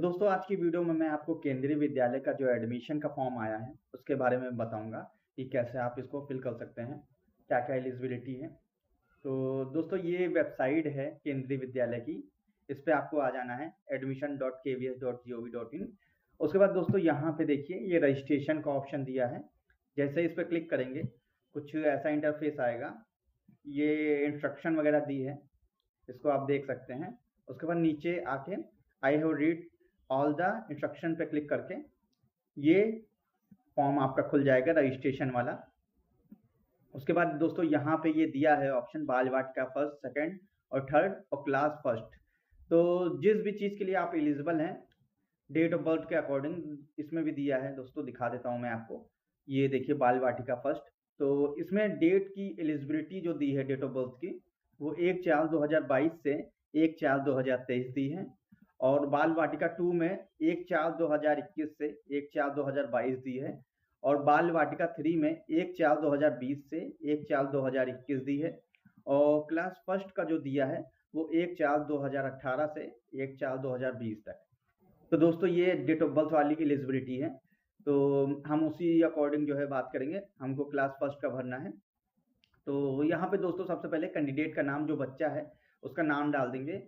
दोस्तों आज की वीडियो में मैं आपको केंद्रीय विद्यालय का जो एडमिशन का फॉर्म आया है उसके बारे में बताऊंगा कि कैसे आप इसको फिल कर सकते हैं, क्या क्या एलिजिबिलिटी है। तो दोस्तों ये वेबसाइट है केंद्रीय विद्यालय की, इस पे आपको आ जाना है admission.kvs.gov.in। उसके बाद दोस्तों यहाँ पे देखिए ये रजिस्ट्रेशन का ऑप्शन दिया है। जैसे इस पर क्लिक करेंगे कुछ ऐसा इंटरफेस आएगा, ये इंस्ट्रक्शन वगैरह दी है, इसको आप देख सकते हैं। उसके बाद नीचे आके I have read all the instruction पे क्लिक करके ये फॉर्म आपका खुल जाएगा रजिस्ट्रेशन वाला। उसके बाद दोस्तों यहाँ पे ये दिया है ऑप्शन बाल वाटिका फर्स्ट, सेकंड और थर्ड और क्लास फर्स्ट। तो जिस भी चीज़ के लिए आप एलिजिबल हैं डेट ऑफ बर्थ के अकॉर्डिंग इसमें भी दिया है दोस्तों, दिखा देता हूँ मैं आपको। ये देखिए बाल वाटिका फर्स्ट, तो इसमें डेट की एलिजिबिलिटी जो दी है डेट ऑफ बर्थ की वो 1/4/2022 से 1/4/2023 दी है। और बाल वाटिका 2 में 1/4/2021 से 1/4/2022 दी है। और बाल वाटिका 3 में 1/4/2020 से 1/4/2021 दी है। और क्लास फर्स्ट का जो दिया है वो 1/4/2018 से 1/4/2020 तक। तो दोस्तों ये डेट ऑफ बर्थ वाली एलिजिबिलिटी है, तो हम उसी अकॉर्डिंग जो है बात करेंगे। हमको क्लास फर्स्ट का भरना है। तो यहाँ पे दोस्तों सबसे पहले कैंडिडेट का नाम, जो बच्चा है उसका नाम डाल देंगे।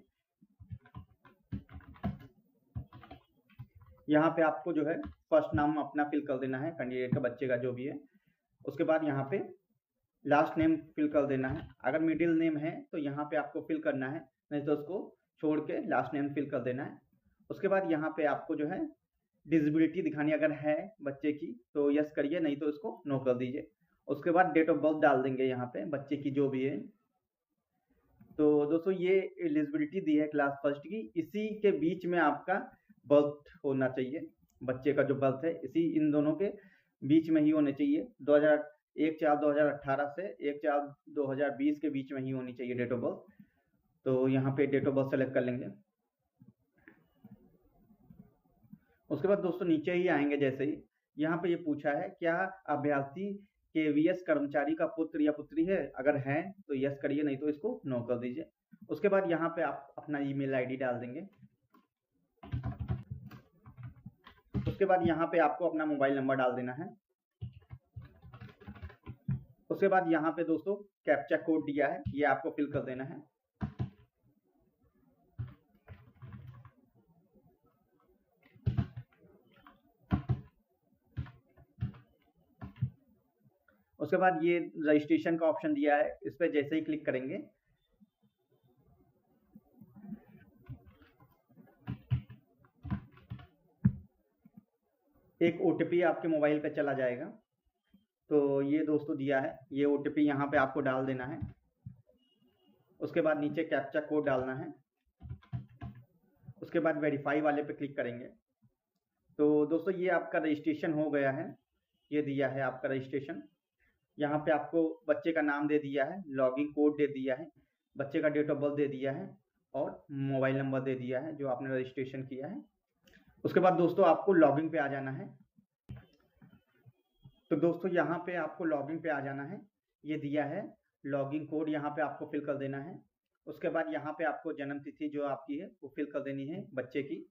यहाँ पे आपको जो है फर्स्ट नाम अपना फिल कर देना है, कैंडिडेट का बच्चे का जो भी है। उसके बाद यहाँ पे लास्ट नेम फिल कर देना है। अगर मिडिल नेम है तो यहाँ पे आपको फिल करना है, नहीं तो उसको छोड़ के लास्ट नेम फिल कर देना है। उसके बाद यहाँ पे आपको जो है डिसेबिलिटी दिखानी अगर है बच्चे की तो यस करिए, नहीं तो इसको नो कर दीजिए। उसके बाद डेट ऑफ बर्थ डाल देंगे यहाँ पे बच्चे की जो भी है। तो दोस्तों ये एलिजिबिलिटी दी है क्लास फर्स्ट की, इसी के बीच में आपका बर्थ होना चाहिए। बच्चे का जो बर्थ है इसी इन दोनों के बीच में ही होने चाहिए। 1/4/2018 से 1/4/2020 के बीच में ही होनी चाहिए डेट ऑफ बर्थ। तो यहाँ पे डेट ऑफ बर्थ सेलेक्ट कर लेंगे। उसके बाद दोस्तों नीचे ही आएंगे, जैसे ही यहाँ पे ये पूछा है क्या अभ्यर्थी केवीएस कर्मचारी का पुत्र या पुत्री है, अगर है तो यस करिए, नहीं तो इसको नो कर दीजिए। उसके बाद यहाँ पे आप अपना ईमेल आईडी डाल देंगे। उसके बाद यहाँ पे आपको अपना मोबाइल नंबर डाल देना है। उसके बाद यहाँ पे दोस्तों कैप्चा कोड दिया है, ये आपको फिल कर देना है। उसके बाद ये रजिस्ट्रेशन का ऑप्शन दिया है, इस पर जैसे ही क्लिक करेंगे एक ओटीपी आपके मोबाइल पे चला जाएगा। तो ये दोस्तों दिया है, ये ओटीपी यहाँ पे आपको डाल देना है। उसके बाद नीचे कैप्चा कोड डालना है। उसके बाद वेरीफाई वाले पे क्लिक करेंगे। तो दोस्तों ये आपका रजिस्ट्रेशन हो गया है, ये दिया है आपका रजिस्ट्रेशन। यहाँ पे आपको बच्चे का नाम दे दिया है, लॉगिन कोड दे दिया है, बच्चे का डेट ऑफ बर्थ दे दिया है और मोबाइल नंबर दे दिया है जो आपने रजिस्ट्रेशन किया है। उसके बाद दोस्तों आपको लॉगिन पे आ जाना है। तो दोस्तों यहाँ पे आपको लॉगिन पे आ जाना है, ये दिया है लॉगिन कोड, यहाँ पे आपको फिल कर देना है। उसके बाद यहाँ पे आपको जन्म तिथि जो आपकी है वो फिल कर देनी है बच्चे की।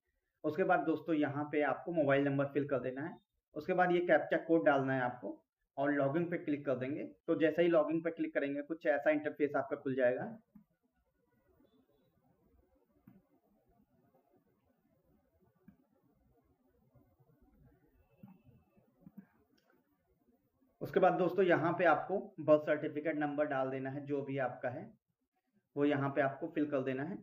उसके बाद दोस्तों यहाँ पे आपको मोबाइल नंबर फिल कर देना है। उसके बाद ये कैप्चा कोड डालना है आपको और लॉगिन पे क्लिक कर देंगे। तो जैसे ही लॉगिन पे क्लिक करेंगे कुछ ऐसा इंटरफेस आपका खुल जाएगा। उसके बाद दोस्तों यहाँ पे आपको बर्थ सर्टिफिकेट नंबर डाल देना है, जो भी आपका है वो यहाँ पे आपको फिल कर देना है।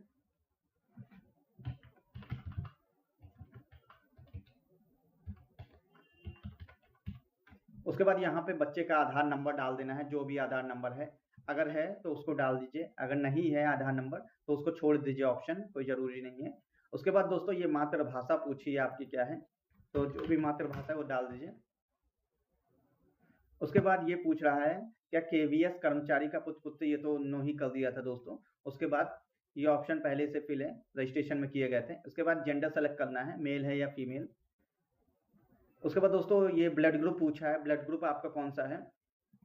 उसके बाद यहाँ पे बच्चे का आधार नंबर डाल देना है, जो भी आधार नंबर है, अगर है तो उसको डाल दीजिए, अगर नहीं है आधार नंबर तो उसको छोड़ दीजिए, ऑप्शन कोई ज़रूरी नहीं है। उसके बाद दोस्तों ये मातृभाषा पूछी है आपकी क्या है, तो जो भी मातृभाषा है वो डाल दीजिए। उसके बाद ये पूछ रहा है क्या केवीएस कर्मचारी का पुत्र पुत्री, ये तो नो ही कर दिया था दोस्तों। उसके बाद ये ऑप्शन पहले से फिल है, रजिस्ट्रेशन में किए गए थे। उसके बाद जेंडर सेलेक्ट करना है, मेल है या फीमेल। उसके बाद दोस्तों ये ब्लड ग्रुप पूछा है, ब्लड ग्रुप आपका कौन सा है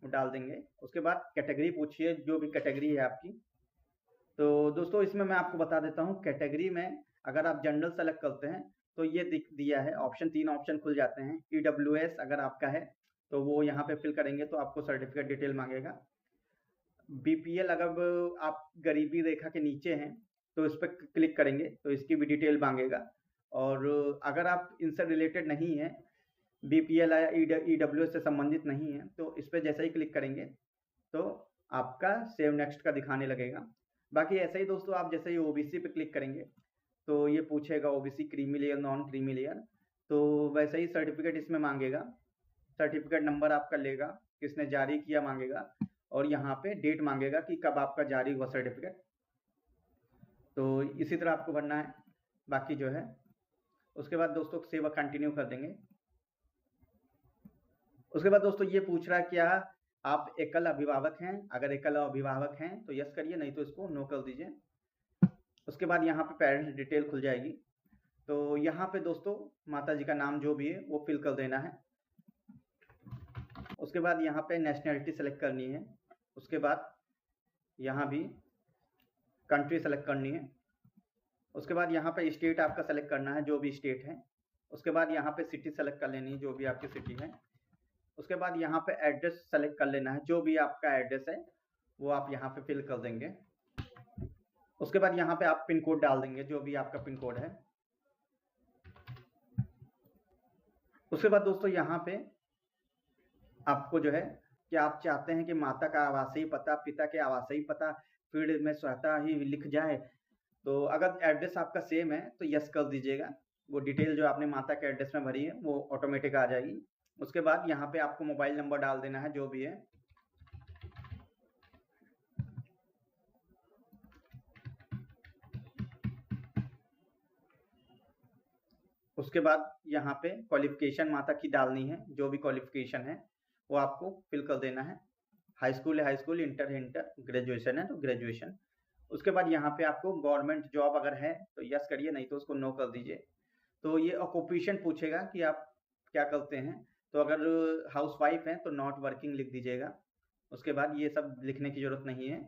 वो डाल देंगे। उसके बाद कैटेगरी पूछी है, जो भी कैटेगरी है आपकी। तो दोस्तों इसमें मैं आपको बता देता हूँ, कैटेगरी में अगर आप जनरल सेलेक्ट करते हैं तो ये दिया है ऑप्शन, 3 ऑप्शन खुल जाते हैं। EWS अगर आपका है तो वो यहाँ पे फिल करेंगे तो आपको सर्टिफिकेट डिटेल मांगेगा। BPL अगर आप गरीबी रेखा के नीचे हैं तो इस पर क्लिक करेंगे तो इसकी भी डिटेल मांगेगा। और अगर आप इनसे रिलेटेड नहीं है, BPL या EWS से संबंधित नहीं है, तो इस पर जैसे ही क्लिक करेंगे तो आपका सेव नेक्स्ट का दिखाने लगेगा। बाकी ऐसे ही दोस्तों आप जैसे ही OBC पे क्लिक करेंगे तो ये पूछेगा OBC creamy layer, non creamy layer, तो वैसे ही सर्टिफिकेट इसमें मांगेगा। सर्टिफिकेट नंबर आपका लेगा, किसने जारी किया मांगेगा, और यहाँ पे डेट मांगेगा कि कब आपका जारी हुआ सर्टिफिकेट। तो इसी तरह आपको भरना है। बाकी जो है उसके बाद दोस्तों सेव कंटिन्यू कर देंगे। उसके बाद दोस्तों ये पूछ रहा है क्या आप एकल अभिभावक हैं, अगर एकल अभिभावक हैं तो यस करिए, नहीं तो इसको नो कर दीजिए। उसके बाद यहाँ पे पेरेंट्स डिटेल खुल जाएगी। तो यहाँ पे दोस्तों माता जी का नाम जो भी है वो फिल कर देना है। उसके बाद यहाँ पे नेशनैलिटी सेलेक्ट करनी है। उसके बाद यहाँ भी कंट्री सेलेक्ट करनी है। उसके बाद यहाँ पे स्टेट आपका सेलेक्ट करना है, जो भी स्टेट है। उसके बाद यहाँ पे सिटी सेलेक्ट कर लेनी है, जो भी आपकी सिटी है। उसके बाद यहाँ पे एड्रेस सेलेक्ट कर लेना है, जो भी आपका एड्रेस है वो आप यहाँ पे फिल कर देंगे। उसके बाद यहाँ पे आप पिन कोड डाल देंगे, जो भी आपका पिन कोड है। उसके बाद दोस्तों यहाँ पे आपको जो है कि आप चाहते हैं कि माता का आवासीय पता, पिता के आवासीय पता फील्ड में स्वतः ही लिख जाए, तो अगर एड्रेस आपका सेम है तो यस कर दीजिएगा। वो डिटेल जो आपने माता के एड्रेस में भरी है वो ऑटोमेटिक आ जाएगी। उसके बाद यहाँ पे आपको मोबाइल नंबर डाल देना है, जो भी है। उसके बाद यहाँ पे क्वालिफिकेशन माता की डालनी है, जो भी क्वालिफिकेशन है वो आपको फिल कर देना है। हाई स्कूल है हाई स्कूल, इंटर है इंटर, ग्रेजुएशन है तो ग्रेजुएशन। उसके बाद यहाँ पे आपको गवर्नमेंट जॉब अगर है तो यस करिए, नहीं तो उसको नो कर दीजिए। तो ये ऑक्यूपेशन पूछेगा कि आप क्या करते हैं, तो अगर हाउसवाइफ है तो नॉट वर्किंग लिख दीजिएगा। उसके बाद ये सब लिखने की जरूरत नहीं है।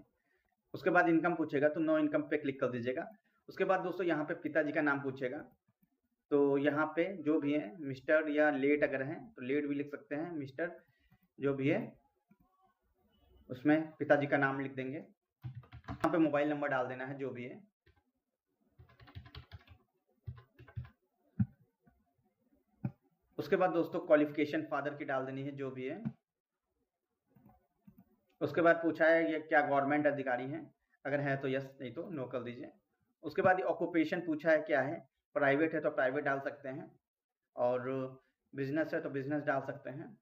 उसके बाद इनकम पूछेगा तो नो इनकम पे क्लिक कर दीजिएगा। उसके बाद दोस्तों यहाँ पे पिताजी का नाम पूछेगा, तो यहाँ पे जो भी है मिस्टर या लेट अगर है तो लेट भी लिख सकते हैं, मिस्टर जो भी है उसमें पिताजी का नाम लिख देंगे। यहाँ पे मोबाइल नंबर डाल देना है, जो भी है। उसके बाद दोस्तों क्वालिफिकेशन फादर की डाल देनी है, जो भी है। उसके बाद पूछा है ये क्या गवर्नमेंट अधिकारी हैं, अगर है तो यस, नहीं तो नो कर दीजिए। उसके बाद ऑक्यूपेशन पूछा है क्या है, प्राइवेट है तो प्राइवेट डाल सकते हैं, और बिजनेस है तो बिजनेस डाल सकते हैं।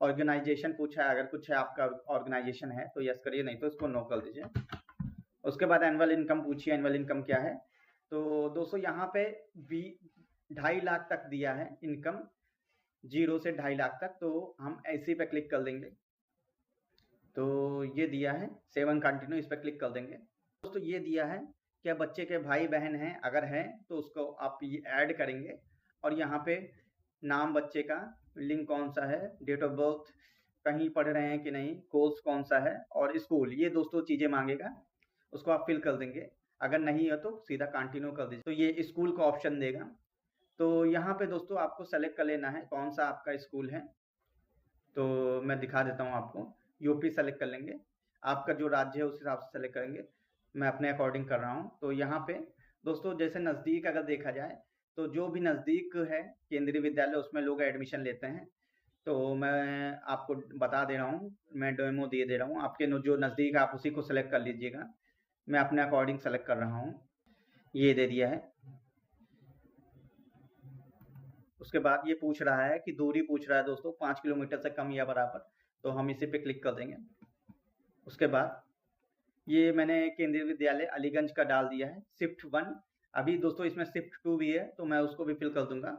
ऑर्गेनाइजेशन पूछा है, अगर कुछ है आपका ऑर्गेनाइजेशन है तो यस करिए, नहीं तो इसको नो कर दीजिए। उसके बाद एनुअल इनकम पूछिए, एनुअल इनकम क्या है। तो दोस्तों यहाँ पे 2.5 लाख तक दिया है इनकम, 0 से 2.5 लाख तक, तो हम ऐसे पे क्लिक कर देंगे। तो ये दिया है सेवन कंटिन्यू, इस पर क्लिक कर देंगे। दोस्तों ये दिया है क्या बच्चे के भाई बहन हैं, अगर हैं तो उसको आप ये ऐड करेंगे, और यहाँ पे नाम बच्चे का, लिंक कौन सा है, डेट ऑफ बर्थ, कहीं पढ़ रहे हैं कि नहीं, कोर्स कौन सा है, और स्कूल, ये दोस्तों चीज़ें मांगेगा, उसको आप फिल कर देंगे। अगर नहीं है तो सीधा कंटिन्यू कर दीजिए। तो ये स्कूल का ऑप्शन देगा। तो यहाँ पे दोस्तों आपको सेलेक्ट कर लेना है कौन सा आपका स्कूल है। तो मैं दिखा देता हूँ आपको, यूपी सेलेक्ट कर लेंगे, आपका जो राज्य है उस हिसाब से सेलेक्ट करेंगे। मैं अपने अकॉर्डिंग कर रहा हूँ। तो यहाँ पे दोस्तों जैसे नज़दीक अगर देखा जाए तो जो भी नज़दीक है केंद्रीय विद्यालय उसमें लोग एडमिशन लेते हैं। तो मैं आपको बता दे रहा हूँ, मैं डेमो दे दे रहा हूँ, आपके जो नज़दीक आप उसी को सेलेक्ट कर लीजिएगा। मैं अपने अकॉर्डिंग सेलेक्ट कर रहा हूँ, ये दे दिया है। उसके बाद ये पूछ रहा है कि दूरी पूछ रहा है दोस्तों 5 किलोमीटर से कम या बराबर, तो हम इसी पे क्लिक कर देंगे। उसके बाद ये मैंने केंद्रीय विद्यालय अलीगंज का डाल दिया है, शिफ्ट 1। अभी दोस्तों इसमें शिफ्ट 2 भी है, तो मैं उसको भी फिल कर दूंगा।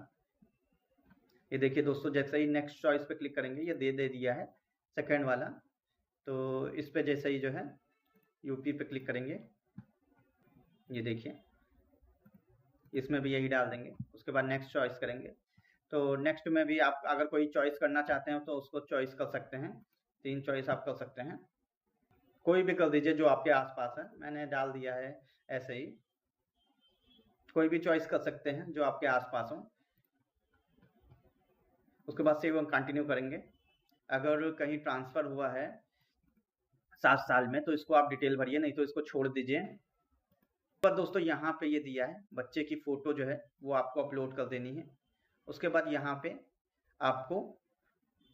ये देखिए दोस्तों, जैसे ही नेक्स्ट चॉइस पे क्लिक करेंगे ये दे दिया है सेकेंड वाला। तो इस पे जैसे ही जो है यूपी पे क्लिक करेंगे, ये देखिए इसमें भी यही डाल देंगे। उसके बाद नेक्स्ट चॉइस करेंगे। तो नेक्स्ट में भी आप अगर कोई चॉइस करना चाहते हैं तो उसको चॉइस कर सकते हैं, 3 चॉइस आप कर सकते हैं, कोई भी कर दीजिए जो आपके आसपास है। मैंने डाल दिया है ऐसे ही। कोई भी चॉइस कर सकते हैं जो आपके आसपास हो। उसके बाद सेव एंड कंटिन्यू करेंगे। अगर कहीं ट्रांसफ़र हुआ है 7 साल में तो इसको आप डिटेल भरिए, नहीं तो इसको छोड़ दीजिए। पर दोस्तों यहाँ पे ये दिया है बच्चे की फ़ोटो जो है वो आपको अपलोड कर देनी है। उसके बाद यहाँ पे आपको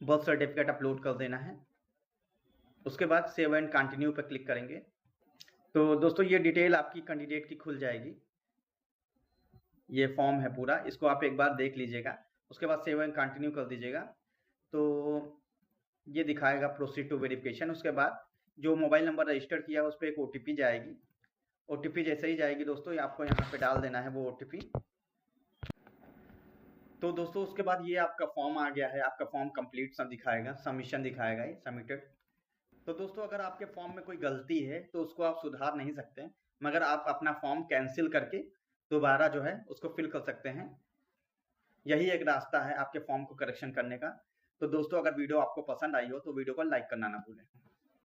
बर्थ सर्टिफिकेट अपलोड कर देना है। उसके बाद सेव एंड कंटिन्यू पे क्लिक करेंगे तो दोस्तों ये डिटेल आपकी कैंडिडेट की खुल जाएगी। ये फॉर्म है पूरा, इसको आप एक बार देख लीजिएगा। उसके बाद सेव एंड कंटिन्यू कर दीजिएगा तो ये दिखाएगा प्रोसीड टू वेरिफिकेशन। उसके बाद जो मोबाइल नंबर रजिस्टर किया है उस पर एक OTP जाएगी। OTP जैसे ही जाएगी दोस्तों आपको यहाँ पे डाल देना है वो OTP। तो दोस्तों उसके बाद ये आपका फॉर्म आ गया है, आपका फॉर्म कंप्लीट सब दिखाएगा, सबमिशन दिखाएगा ये सबमिटेड। तो दोस्तों अगर आपके फॉर्म में कोई गलती है तो उसको आप सुधार नहीं सकते, मगर आप अपना फॉर्म कैंसिल करके दोबारा जो है उसको फिल कर सकते हैं। यही एक रास्ता है आपके फॉर्म को करेक्शन करने का। तो दोस्तों अगर वीडियो आपको पसंद आई हो तो वीडियो को लाइक करना ना भूलें।